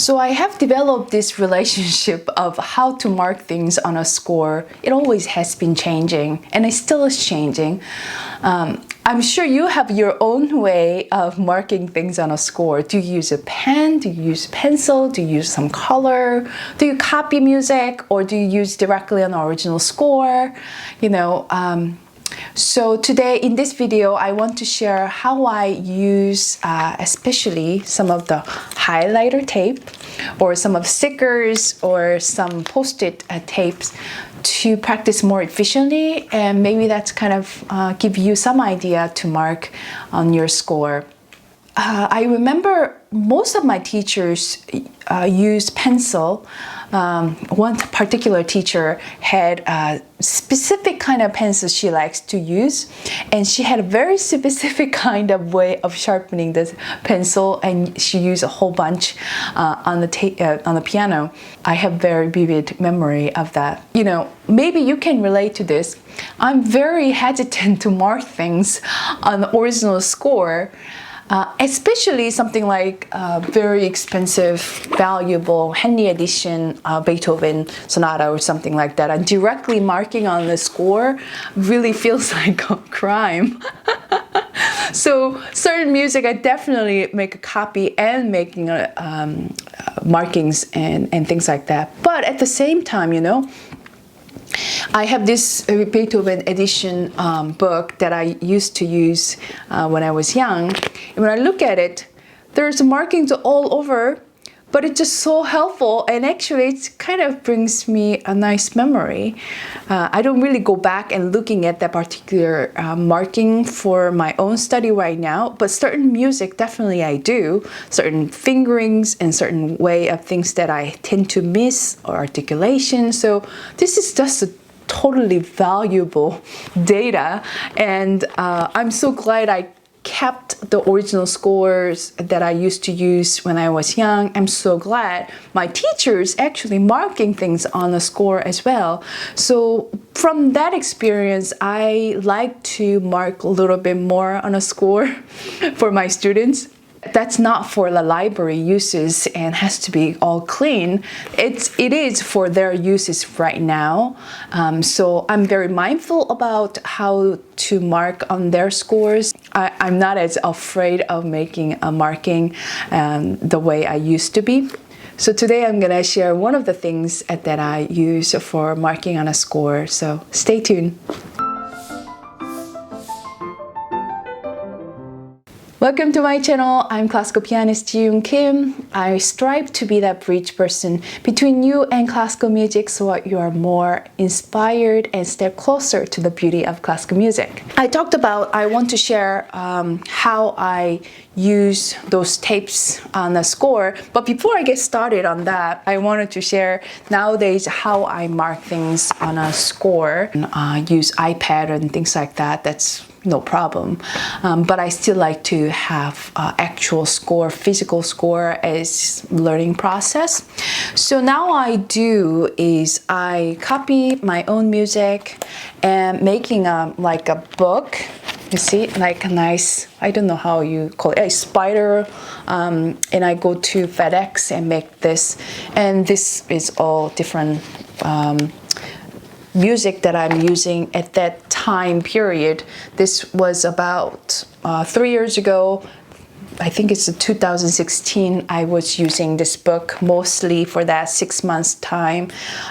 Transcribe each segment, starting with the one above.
So I have developed this relationship of how to mark things on a score. It always has been changing, and it still is changing. I'm sure you have your own way of marking things on a score. Do you use a pen? Do you use a pencil? Do you use some color? Do you copy music, or do you use directly an original score? So today in this video, I want to share how I use especially some of the highlighter tape or some of stickers or some post-it tapes to practice more efficiently, and maybe that's kind of give you some idea to mark on your score. I remember most of my teachers use pencil. One particular teacher had a specific kind of pencil she likes to use, and she had a very specific kind of way of sharpening the pencil, and she used a whole bunch on the piano. I have very vivid memory of that. Maybe you can relate to this. I'm very hesitant to mark things on the original score. Especially something like very expensive, valuable Henley edition Beethoven sonata or something like that. And directly marking on the score really feels like a crime. So certain music, I definitely make a copy and making markings and things like that. But at the same time, I have this Beethoven edition book that I used to use when I was young. And when I look at it, there's markings all over, but it's just so helpful, and actually it kind of brings me a nice memory. I don't really go back and looking at that particular marking for my own study right now, but certain music definitely I do, certain fingerings and certain way of things that I tend to miss or articulation. So this is just a totally valuable data, and I'm so glad I kept the original scores that I used to use when I was young. I'm so glad my teachers actually marking things on the score as well. So from that experience, I like to mark a little bit more on a score for my students. That's not for the library uses and has to be all clean. It is for their uses right now. So I'm very mindful about how to mark on their scores. I'm not as afraid of making a marking the way I used to be. So today I'm going to share one of the things that I use for marking on a score. So stay tuned. Welcome to my channel. I'm classical pianist Jeeyoon Kim. I strive to be that bridge person between you and classical music so you are more inspired and step closer to the beauty of classical music. I want to share how I use those tapes on the score, but before I get started on that, I wanted to share nowadays how I mark things on a score. Use iPad and things like that. That's no problem, but I still like to have actual score, physical score as learning process. So now I do is I copy my own music and making like a book. You see, like a nice, I don't know how you call it, a spider, and I go to FedEx and make this, and this is all different music that I'm using at that time period. This was about 3 years ago. I think it's 2016. I was using this book mostly for that 6 months time,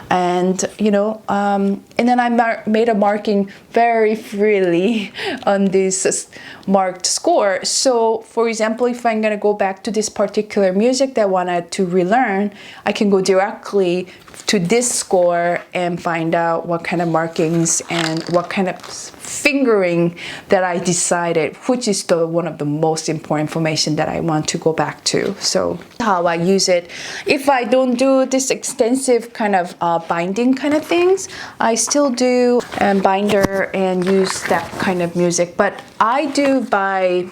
and and then I made a marking very freely on this marked score. So for example, if I'm going to go back to this particular music that I wanted to relearn, I can go directly to this score and find out what kind of markings and what kind of fingering that I decided, which is one of the most important information that I want to go back to. So how I use it. If I don't do this extensive kind of binding kind of things, I still do binder and use that kind of music, but I do by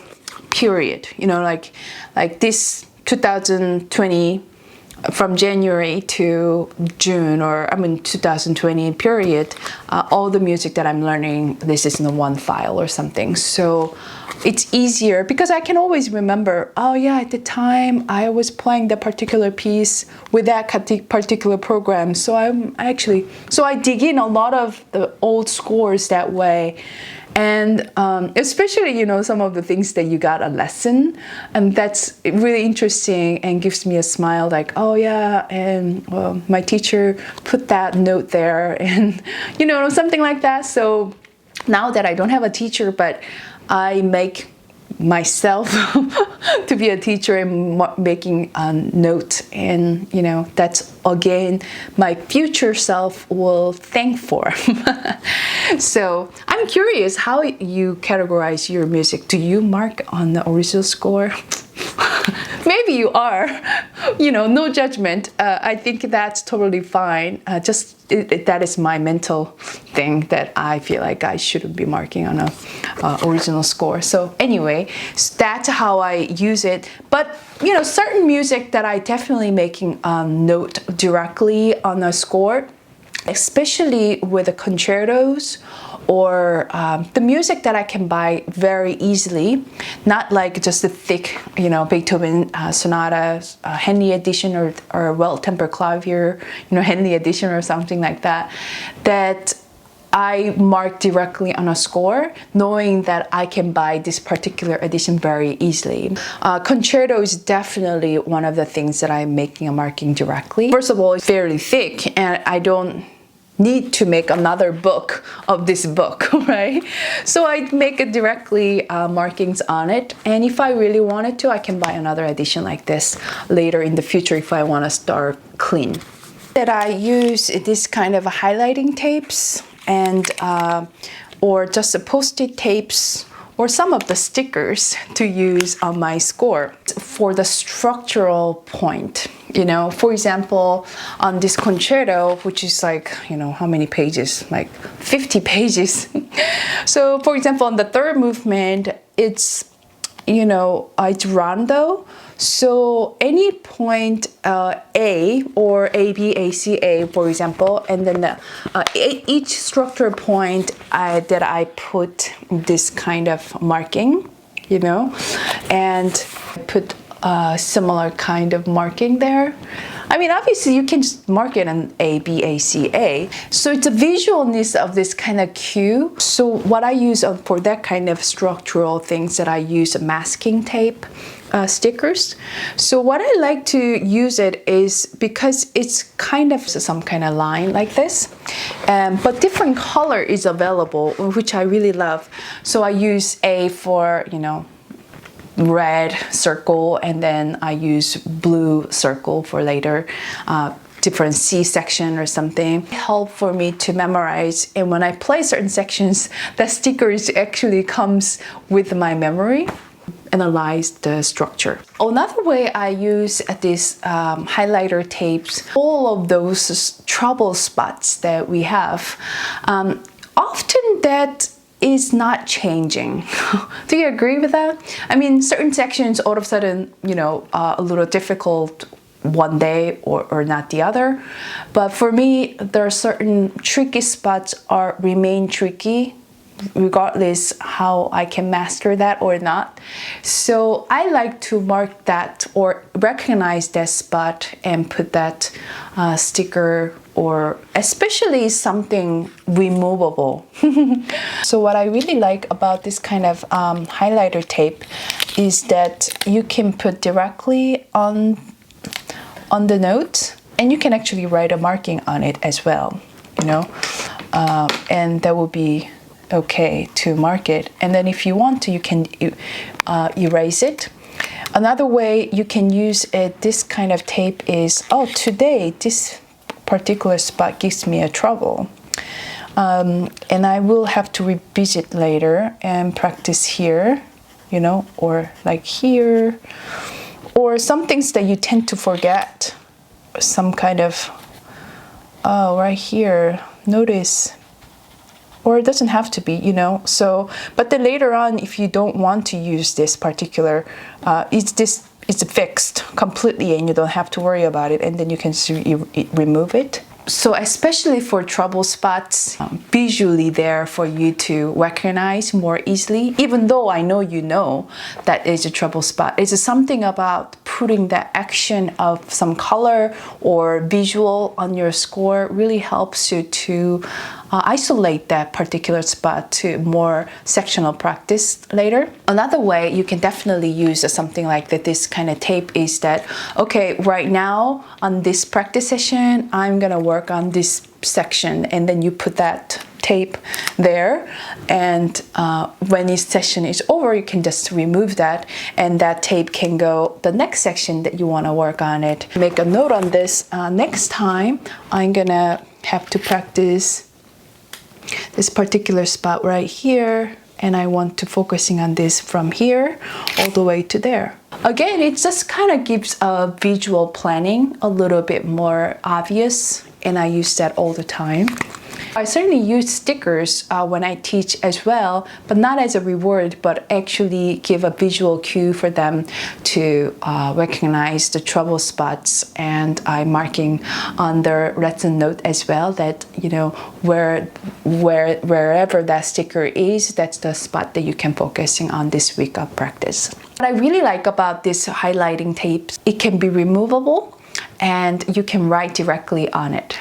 period, like this 2020 from January to June, or 2020 period, all the music that I'm learning, this is in one file or something. So it's easier because I can always remember, oh yeah, at the time I was playing the particular piece with that particular program. So I dig in a lot of the old scores that way. And especially, some of the things that you got a lesson, and that's really interesting and gives me a smile like, oh yeah, and my teacher put that note there, and something like that. So now that I don't have a teacher, but I make myself to be a teacher and making a note, and that's again my future self will thank for. So I'm curious how you categorize your music. Do you mark on the original score? Maybe you are, no judgment. I think that's totally fine. That is my mental thing that I feel like I shouldn't be marking on a original score. So anyway, that's how I use it. But certain music that I definitely making a note directly on a score, especially with the concertos or the music that I can buy very easily, not like just a thick, Beethoven sonata, Henley edition, or Well-Tempered Clavier, Henley edition or something like that, that I mark directly on a score, knowing that I can buy this particular edition very easily. Concerto is definitely one of the things that I'm making a marking directly. First of all, it's fairly thick, and I don't need to make another book of this book, right? So I make it directly markings on it, and if I really wanted to, I can buy another edition like this later in the future if I want to start clean. That I use this kind of highlighting tapes and or just the post-it tapes or some of the stickers to use on my score for the structural point. For example, on this concerto, which is like, how many pages? Like 50 pages. So for example, on the third movement, it's rondo. So any point A or A, B, A, C, A, for example, and then each structure point that I put this kind of marking, and put a similar kind of marking there. I mean, obviously you can just mark it on A, B, A, C, A. So it's a visualness of this kind of cue. So what I use for that kind of structural things that I use masking tape stickers. So what I like to use it is because it's kind of some kind of line like this, but different color is available, which I really love. So I use A for, red circle, and then I use blue circle for later different C section or something. Help for me to memorize, and when I play certain sections, the stickers actually comes with my memory. Analyze the structure. Another way I use these highlighter tapes, all of those trouble spots that we have, often that is not changing. Do you agree with that? I mean, certain sections all of a sudden, a little difficult one day or not the other. But for me, there are certain tricky spots remain tricky regardless how I can master that or not. So I like to mark that or recognize that spot and put that sticker, or especially something removable. So what I really like about this kind of highlighter tape is that you can put directly on the note, and you can actually write a marking on it as well, and that will be okay to mark it. And then if you want to, you can erase it. Another way you can use this kind of tape is, today this particular spot gives me a trouble, and I will have to revisit later and practice here, or like here, or some things that you tend to forget, some kind of, right here, notice. Or it doesn't have to be, so, but then later on, if you don't want to use this particular, it's fixed completely and you don't have to worry about it, and then you can remove it So especially for trouble spots, visually there for you to recognize more easily, even though I know you know that is a trouble spot. It's something about putting the action of some color or visual on your score really helps you to isolate that particular spot to more sectional practice later. Another way you can definitely use something like that, this kind of tape, is that, okay, right now on this practice session, I'm gonna work on this section, and then you put that tape there, and when this session is over, you can just remove that, and that tape can go the next section that you want to work on it. Make a note on this. Next time, I'm gonna have to practice this particular spot right here, and I want to focusing on this from here all the way to there. Again, it just kind of gives a visual planning a little bit more obvious, and I use that all the time. I certainly use stickers when I teach as well, but not as a reward, but actually give a visual cue for them to recognize the trouble spots. And I'm marking on their lesson note as well that, you know, wherever that sticker is, that's the spot that you can focusing on this week of practice. What I really like about this highlighting tapes, it can be removable and you can write directly on it.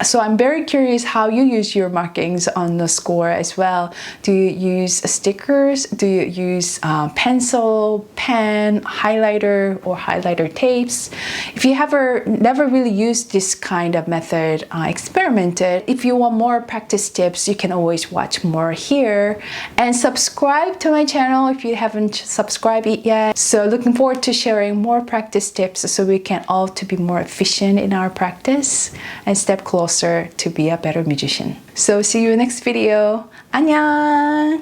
So I'm very curious how you use your markings on the score as well. Do you use stickers? Do you use pencil, pen, highlighter, or highlighter tapes? If you have never really used this kind of method, experiment it. If you want more practice tips, you can always watch more here. And subscribe to my channel if you haven't subscribed it yet. So looking forward to sharing more practice tips so we can all to be more efficient in our practice and step closer to be a better musician. So see you next video. 안녕!